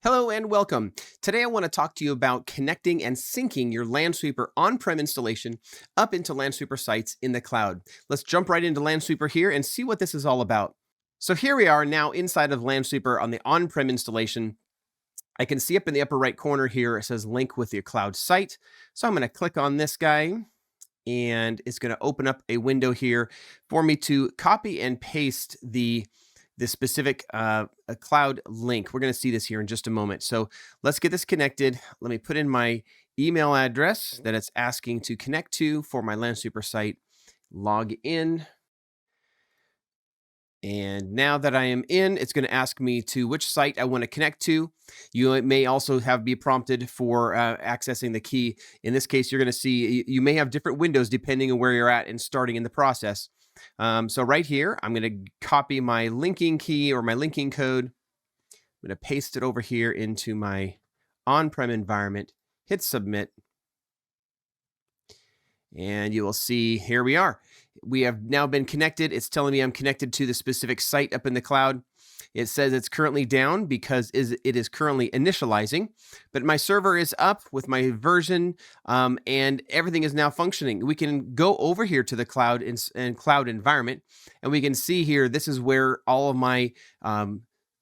Hello and welcome. Today I want to talk to you about connecting and syncing your Lansweeper on-prem installation up into Lansweeper Sites in the cloud. Let's jump right into Lansweeper here and see what this is all about. So here we are now inside of Lansweeper on the on-prem installation. I can see up in the upper right corner here, it says link with your cloud site. So I'm going to click on this guy and it's going to open up a window here for me to copy and paste the specific cloud link. We're going to see this here in just a moment. So let's get this connected. Let me put in my email address that it's asking to connect to for my Lansweeper site. Log in. And now that I am in, it's going to ask me to which site I want to connect to. You may also be prompted for accessing the key. In this case, you're going to see you may have different windows depending on where you're at and starting in the process. So right here, I'm going to copy my linking key or my linking code. I'm going to paste it over here into my on-prem environment, hit submit. And you will see, here we are. We have now been connected. It's telling me I'm connected to the specific site up in the cloud. It says it's currently down because it is currently initializing, but my server is up with my version and everything is now functioning. We can go over here to the cloud and cloud environment, and we can see here, this is where all of my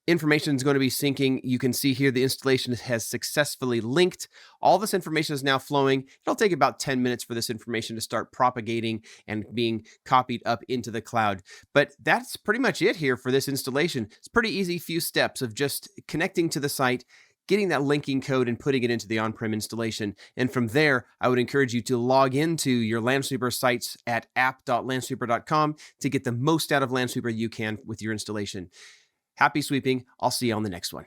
information is going to be syncing. You can see here the installation has successfully linked. All this information is now flowing. It'll take about 10 minutes for this information to start propagating and being copied up into the cloud. But that's pretty much it here for this installation. It's pretty easy few steps of just connecting to the site, getting that linking code and putting it into the on-prem installation. And from there, I would encourage you to log into your Lansweeper sites at app.lansweeper.com to get the most out of Lansweeper you can with your installation. Happy sweeping. I'll see you on the next one.